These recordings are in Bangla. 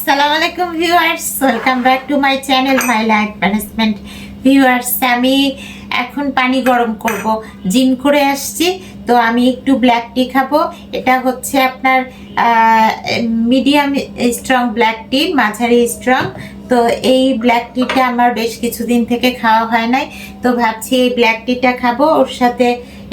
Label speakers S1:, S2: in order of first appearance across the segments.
S1: আসসালামু আলাইকুম viewers, welcome back to my channel my life management. Viewers, আমি এখন পানি গরম করব। জিম করে আসছি, তো আমি একটু ব্ল্যাক টি খাবো। এটা হচ্ছে আপনার মিডিয়াম স্ট্রং ব্ল্যাক টি, মাঝারি স্ট্রং। তো এই ব্ল্যাক টিটা আমার বেশ কিছুদিন থেকে খাওয়া হয় নাই, তো ভাবছি এই ব্ল্যাক টিটা খাবো। ওর সাথে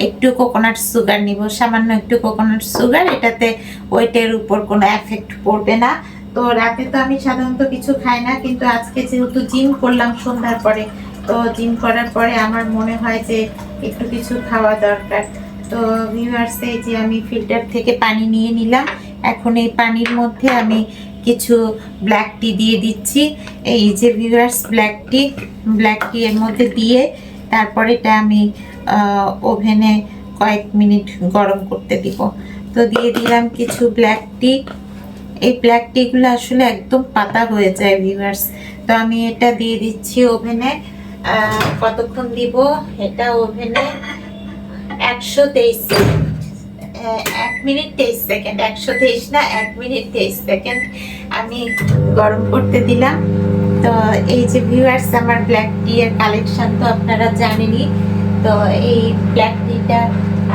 S1: একটু কোকোনাট সুগার নিব, সামান্য একটু কোকোনাট সুগার। এটাতে ওয়েটের উপর কোনো এফেক্ট পড়বে না। তো রাতে তো আমি সাধারণত কিছু খাই না, কিন্তু আজকে যেহেতু জিম করলাম সন্ধ্যার পরে, তো জিম করার পরে আমার মনে হয় যে একটু কিছু খাওয়া দরকার। তো ভিউয়ার্স, এই যে আমি ফিল্টার থেকে পানি নিয়ে নিলাম। এখন এই পানির মধ্যে আমি কিছু ব্ল্যাক টি দিয়ে দিচ্ছি। এই যে ভিউয়ার্স, ব্ল্যাক টি এর মধ্যে দিয়ে তারপরে এটা আমি ওভেনে কয়েক মিনিট গরম করতে দিব। তো দিয়ে দিলাম কিছু ব্ল্যাক টি। এই ব্ল্যাক টিগুলো আসলে একদম পাতা হয়ে যায় ভিউয়ার্স। তো আমি এটা দিয়ে দিচ্ছি ওভেনে। কতক্ষণ দিব এটা ওভেনে? 123 সেকেন্ড, 1 মিনিট 23 সেকেন্ড, 123 না, 1 মিনিট 23 সেকেন্ড আমি গরম করতে দিলাম। তো এই যে ভিউয়ার্স, আমার ব্ল্যাক টি এর কালেকশন তো আপনারা জানেনই। তো এই ব্ল্যাক টিটা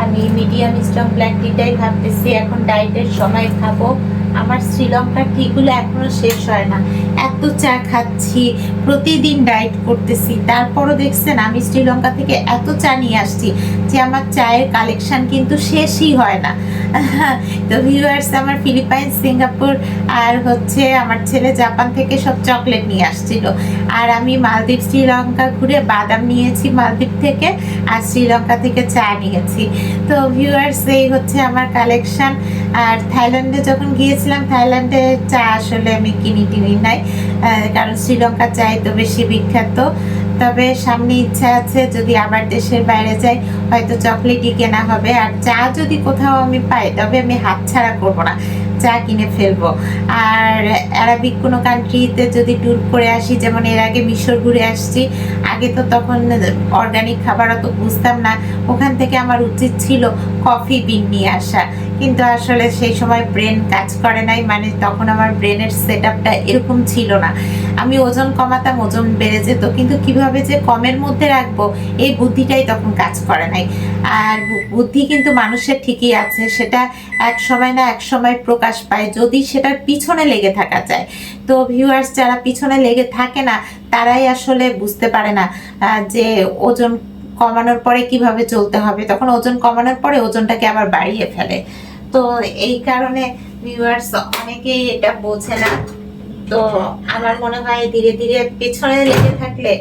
S1: আমি মিডিয়াম স্ট্রং ব্ল্যাক টিটাই ভাবতেছি এখন ডায়েটের সময় খাবো। আমার শ্রীলঙ্কার টিগুলো এখনো শেষ হয় না, এত চা খাচ্ছি, প্রতিদিন ডায়েট করতেছি, তারপরও দেখছেন আমি শ্রীলঙ্কা থেকে এত চা নিয়ে আসছি যে আমার চায়ের কালেকশন কিন্তু শেষই হয় না। তো ভিউয়ার্স, আমার ফিলিপাইন, সিঙ্গাপুর আর হচ্ছে আমার ছেলে জাপান থেকে সব চকলেট নিয়ে আসছিল, আর আমি মালদ্বীপ শ্রীলঙ্কা ঘুরে বাদাম নিয়েছি মালদ্বীপ থেকে, আর শ্রীলঙ্কা থেকে চা নিয়েছি। তো ভিউয়ার্স, এই হচ্ছে আমার কালেকশন। আর থাইল্যান্ডে যখন গিয়েছিলাম, থাইল্যান্ডে চা আসলে আমি কিনি নাই, কারণ শ্রীলঙ্কা চাই তো বেশি বিখ্যাত। তবে সামনে ইচ্ছা আছে যদি আবার দেশের বাইরে যাই হয়তো চকলেটই কেনা হবে। আর চা যদি কোথাও আমি পাই তবে আমি হাতছাড়া করবো না, চা কিনে ফেলবো। আর আরবিক কোনো কান্ট্রিতে যদি ট্যুর করে আসি, যেমন এর আগে মিশর ঘুরে আসছি, আগে তো তখন অর্গানিক খাবার অত বুঝতাম না, ওখান থেকে আমার উচিত ছিল কফি বিন নিয়ে আসা, কিন্তু আসলে সেই সময় ব্রেন কাজ করে নাই, মানে তখন আমার ব্রেনের সেট আপটা এরকম ছিল না। আমি ওজন কমাতাম, ওজন বেড়ে যেত, কিন্তু কিভাবে যে কমের মধ্যে রাখবো এই বুদ্ধিটাই তখন কাজ করে নাই। আর বুদ্ধি কিন্তু মানুষের ঠিকই আছে, সেটা এক সময় না এক সময় প্রকাশ পায় যদি সেটার পিছনে লেগে থাকা যায়। তো ভিউয়ার্স, যারা পিছনে লেগে থাকে না তারাই আসলে বুঝতে পারে না যে ওজন কমানোর পরে কিভাবে চলতে হবে, তখন ওজন কমানোর পরে ওজনটাকে আবার বাড়িয়ে ফেলে। তো এই কারণে ভিউয়ার্স অনেকেই এটা বোঝে না। তো আমার মনে হয় ধীরে ধীরে পেছনে লেগে থাকলে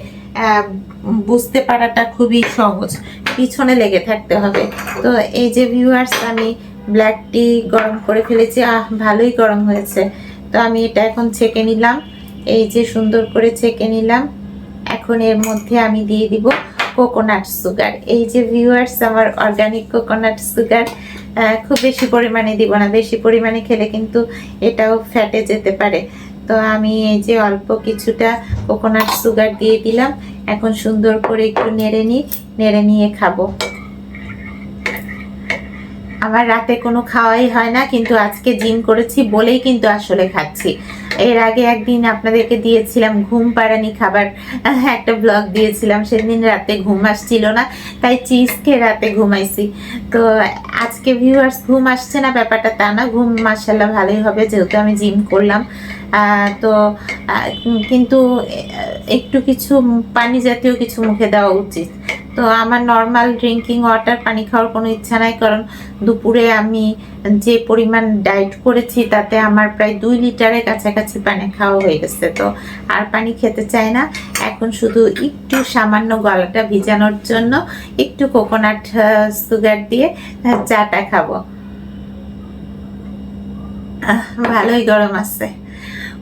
S1: বুঝতে পারাটা খুবই সহজ, পিছনে লেগে থাকতে হবে। তো এই যে ভিউয়ার্স, আমি ব্ল্যাক টি গরম করে ফেলেছি, ভালোই গরম হয়েছে। তো আমি এটা এখন ছেঁকে নিলাম, এই যে সুন্দর করে ছেঁকে নিলাম। এখন এর মধ্যে আমি দিয়ে দিব কোকোনাট সুগার। এই যে ভিউয়ার্স, আমার অর্গানিক কোকোনাট সুগার। খুব বেশি পরিমাণে দিব না, বেশি পরিমাণে খেলে কিন্তু এটাও ফ্যাটে যেতে পারে। তো আমি এই যে অল্প কিছুটা কোকোনাট সুগার দিয়ে দিলাম। এখন সুন্দর করে একটু নেড়ে নিয়ে খাবো। আমার রাতে কোনো খাওয়াই হয় না, কিন্তু আজকে জিম করেছি বলেই কিন্তু আসলে খাচ্ছি। এর আগে একদিন আপনাদেরকে দিয়েছিলাম ঘুম পাড়ানি খাবার, একটা ব্লগ দিয়েছিলাম, সেদিন রাতে ঘুম আসছিল না, তাই চিজ খেয়ে রাতে ঘুমাইছি। তো আজকে ভিউয়ার্স ঘুম আসছে না ব্যাপারটা তা না, ঘুম মাশাআল্লাহ ভালোই হবে যেহেতু আমি জিম করলাম। তো কিন্তু একটু কিছু পানি জাতীয় কিছু মুখে দেওয়া উচিত। তো আমার নর্মাল ড্রিঙ্কিং ওয়াটার, পানি খাওয়ার কোনো ইচ্ছা নাই, কারণ দুপুরে আমি যে পরিমাণ ডায়েট করেছি তাতে আমার প্রায় 2 লিটারের কাছাকাছি পানি খাওয়া হয়ে গেছে। তো আর পানি খেতে চাই না, এখন শুধু একটু সামান্য গলাটা ভিজানোর জন্য একটু কোকোনাট সুগার দিয়ে চাটা খাবো। ভালোই গরম আছে।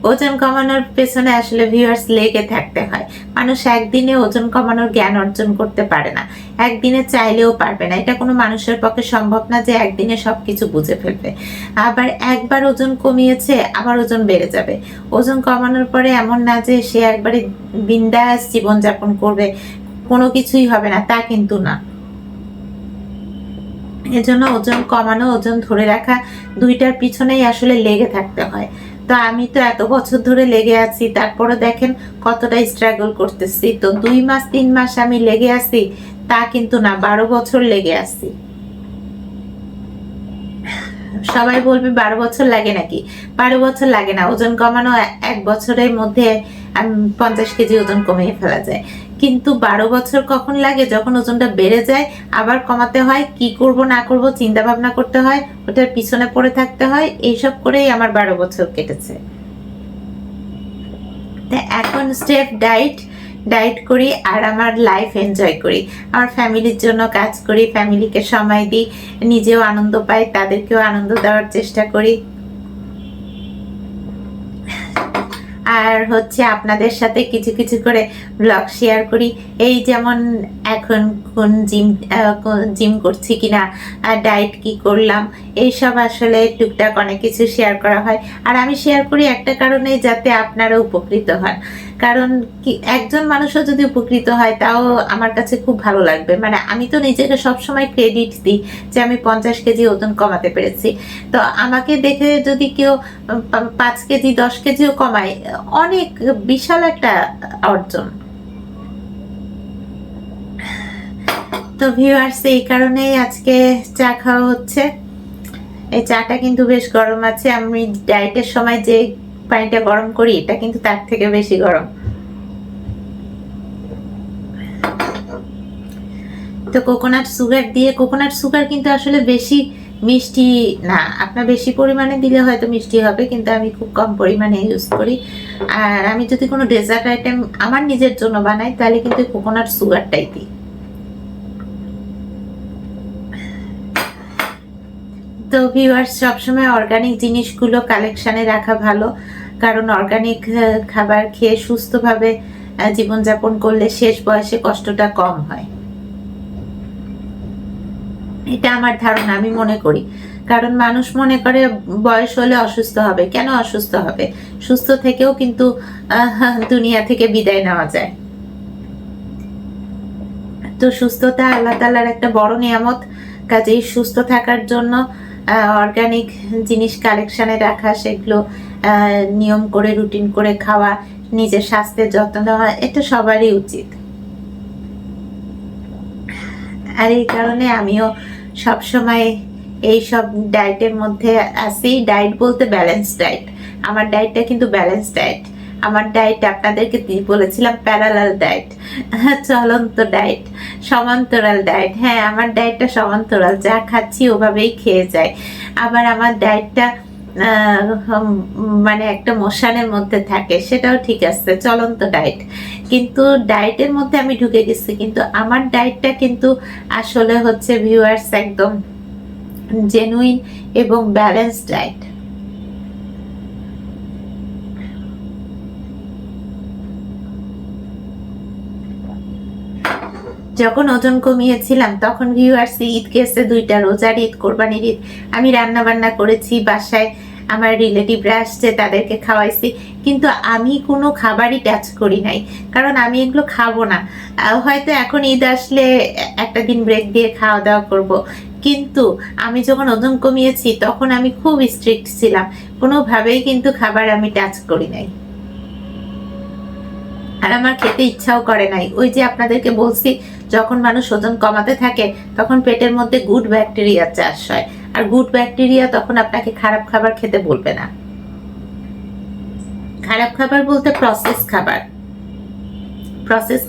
S1: ওজন কমানোর পেছনে আসলে ভিউয়ার্স লেগে থাকতে হয়। মানুষ একদিনে ওজন কমানোর জ্ঞান অর্জন করতে পারে না, একদিনে চাইলেও পারবে না। এটা কোনো মানুষের পক্ষে সম্ভব না যে একদিনে সবকিছু বুঝে ফেলবে। আবার একবার ওজন কমিয়েছে আবার ওজন বেড়ে যাবে। ওজন কমানোর পরে এমন না যে সে একবারে বিন্দাস জীবনযাপন করবে, কোনো কিছুই হবে না, তা কিন্তু না। এজন্য ওজন কমানো, ওজন ধরে রাখা, দুইটার পিছনেই আসলে লেগে থাকতে হয়। তো আমি তো এত বছর ধরে লেগে আছি, তারপরে দেখেন কতটা স্ট্রাগল করতেছি। তো 2 মাস 3 মাস আমি লেগে আছি তা কিন্তু না, 12 বছর লেগে আছি। সবাই বলবে 12 বছর লাগে নাকি? 12 বছর লাগে না, ওজন কমানো 1 বছরের মধ্যে 50 কেজি ওজন কমিয়ে ফেলা যায়। কিন্তু 12 বছর কখন লাগে? যখন ওজনটা বেড়ে যায়, আবার কমাতে হয়, কি করব না করব চিন্তা ভাবনা করতে হয়, ওটার পিছনে পড়ে থাকতে হয়, এইসব করেই আমার 12 বছর কেটেছে। এখন স্টেপ ডাইট করি আর আমার লাইফ এনজয় করি, আমার ফ্যামিলির জন্য কাজ করি, ফ্যামিলিকে সময় দিই, নিজেও আনন্দ পাই, তাদেরকেও আনন্দ দেওয়ার চেষ্টা করি। আর হচ্ছে আপনাদের সাথে কিছু কিছু করে ব্লগ শেয়ার করি। এই যেমন এখন কোন জিম করছি কিনা, ডায়েট কি করলাম, এইসব আসলে টুকটাক অনেক কিছু শেয়ার করা হয়। আর আমি শেয়ার করি একটা কারণে, যাতে আপনারা উপকৃত হন। কারণ কি, একজন মানুষও যদি উপকৃত হয় তাও আমার কাছে খুব ভালো লাগবে। মানে আমি তো নিজেকে সবসময় ক্রেডিট দিই যে আমি 50 কেজি ওজন কমাতে পেরেছি। তো আমাকে দেখে যদি কেউ 5 কেজি 10 কেজিও কমায়, অনেক বিশাল একটা অর্জন। তো ভিউয়ার্স, এই কারণেই আজকে চা খাওয়া হচ্ছে। এই চাটা কিন্তু বেশ গরম আছে। আমি ডায়েটের সময় যে পানিটা গরম করি, এটা কিন্তু তার থেকে বেশি গরম। তো কোকোনাট সুগার কিন্তু আসলে বেশি মিষ্টি না, আপনার বেশি পরিমাণে দিলে হয়তো মিষ্টি হবে, কিন্তু আমি খুব কম পরিমাণে ইউজ করি। আর আমি যদি কোনো ডেজার্ট আইটেম আমার নিজের জন্য বানাই, তাহলে কিন্তু কোকোনাট সুগারটাই দিই। তো ভিউয়ার্স, সবসময় অর্গানিক জিনিসগুলো কালেকশানে রাখা ভালো, কারণ অর্গানিক খাবার খেয়ে সুস্থভাবে জীবনযাপন করলে শেষ বয়সে কষ্টটা কম হয়, এটা আমার ধারণা, আমি মনে করি। কারণ মানুষ মনে করে বয়স হলে অসুস্থ হবে। কেন অসুস্থ হবে? সুস্থ থেকেও কিন্তু দুনিয়া থেকে বিদায় নেওয়া যায়। তো সুস্থতা আল্লাহ তাআলার একটা বড় নিয়ামত, কাজেই সুস্থ থাকার জন্য অর্গানিক জিনিস কালেকশানে রাখা, সেগুলো নিয়ম করে রুটিন করে খাওয়া, নিজের স্বাস্থ্যের যত্ন নেওয়া, এটা সবারই উচিত। আর এই কারণে আমিও সবসময় এইসব ডায়েটের মধ্যে আছি। ডায়েট বলতে ব্যালেন্স ডায়েট। আমার ডায়েটটা কিন্তু ব্যালেন্স ডায়েট। আমার ডায়েট আপনাদেরকে বলেছিলাম প্যারালাল ডায়েট, চলন্ত ডায়েট, সমান্তরাল ডায়েট। হ্যাঁ, আমার ডায়েটটা সমান্তরাল, যা খাচ্ছি ওভাবেই খেয়ে যায়। আবার আমার ডায়েটটা মানে একটা মোশনের মধ্যে থাকে, সেটাও ঠিক আছে, চলন্ত ডায়েট। কিন্তু ডায়েটের মধ্যে আমি ঢুকে গেছি, কিন্তু আমার ডায়েটটা কিন্তু আসলে হচ্ছে ভিউয়ার্স একদম জেনুইন এবং ব্যালেন্স ডায়েট। যখন ওজন কমিয়েছিলাম তখন ভিউয়ার্স ঈদ গেছে 2টা, রোজার ঈদ, কোরবানির ঈদ। আমি রান্না বান্না করেছি বাসায়, আমার রিলেটিভরা আসছে, তাদেরকে খাওয়াইছি, কিন্তু আমি কোনো খাবারই টাচ করি নাই, কারণ আমি এগুলো খাবো না। হয়তো এখন ঈদ আসলে একটা দিন ব্রেক দিয়ে খাওয়া দাওয়া করব, কিন্তু আমি যখন ওজন কমিয়েছি তখন আমি খুব স্ট্রিক্ট ছিলাম, কোনোভাবেই কিন্তু খাবার আমি টাচ করি নাই। আর আমার খেতে ইচ্ছাও করে নাই। ওই যে আপনাদেরকে বলছি, যখন মানুষ ওজন কমাতে থাকে তখন পেটের মধ্যে গুড ব্যাকটেরিয়া চাষ হয়, আর গুড ব্যাকটেরিয়া তখন আপনাকে খারাপ খাবার খেতে বলবে না। খারাপ খাবার বলতে প্রসেস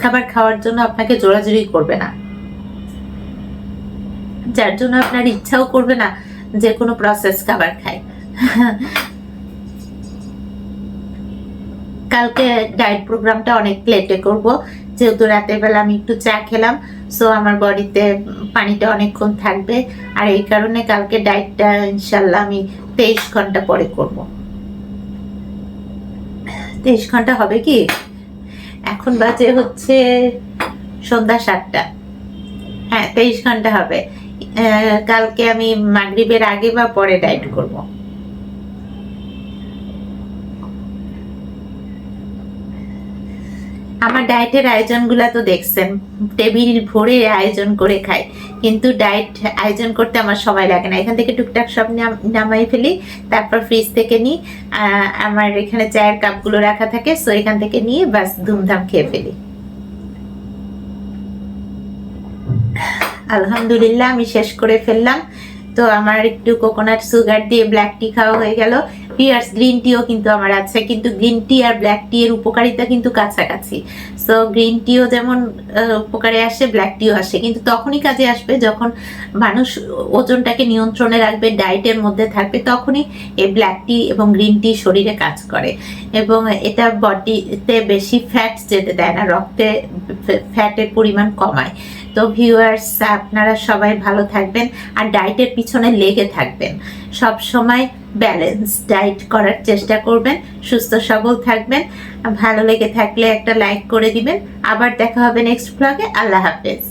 S1: খাবার খাওয়ার জন্য আপনাকে জোরাজুরি করবে না, যার জন্য আপনার ইচ্ছাও করবে না যে কোনো প্রসেস খাবার খায়। কালকে ডায়েট প্রোগ্রামটা অনেক লেটে করব, যেহেতু রাতের বেলা আমি একটু চা খেলাম, সো আমার বডিতে পানিটা অনেকক্ষণ থাকবে। আর এই কারণে কালকে ডায়েটটা ইনশাল্লাহ আমি 23 ঘন্টা পরে করব। 23 ঘন্টা হবে কি? এখন বাজে হচ্ছে সন্ধ্যা 7টা। হ্যাঁ, 23 ঘন্টা হবে। কালকে আমি মাগরিবের আগে বা পরে ডায়েট করব। আমার ডায়েটের আয়োজনগুলো তো দেখছেন, টেবিল ভরে আয়োজন করে খাই, কিন্তু ডায়েট আয়োজন করতে আমার সময় লাগে না। এখান থেকে টুকটাক সব নামাই ফেলি, তারপর ফ্রিজ থেকে নিই। আমার এখানে চায়ের কাপগুলো রাখা থাকে, সো এখান থেকে নিয়ে বাস ধুমধাম খেয়ে ফেলি। আলহামদুলিল্লাহ আমি শেষ করে ফেললাম। তো আমার একটু কোকোনাট সুগার দিয়ে ব্ল্যাক টি খাওয়া হয়ে গেল। পিয়ার্স গ্রিন টিও কিন্তু আমার আছে, কিন্তু গ্রিন টি আর ব্ল্যাক টি এর উপকারিতা কিন্তু কাছাকাছি। সো গ্রিন টিও যেমন উপকারে আসে, ব্ল্যাক টিও আসে, কিন্তু তখনই কাজে আসবে যখন মানুষ ওজনটাকে নিয়ন্ত্রণে রাখবে, ডায়েটের মধ্যে থাকবে, তখনই এই ব্ল্যাক টি এবং গ্রিন টি শরীরে কাজ করে। এবং এটা বডিতে বেশি ফ্যাট যেতে দেয় না, রক্তে ফ্যাটের পরিমাণ কমায়। তো ভিউয়ার্স, আপনারা সবাই ভালো থাকবেন আর ডায়েটের পিছনে লেগে থাকবেন। সব সময় ব্যালেন্স ডায়েট করার চেষ্টা করবেন, সুস্থ সবল থাকবেন। ভালো লেগে থাকলে একটা লাইক করে দিবেন। আবার দেখা হবে নেক্সট ব্লগে। আল্লাহ হাফেজ।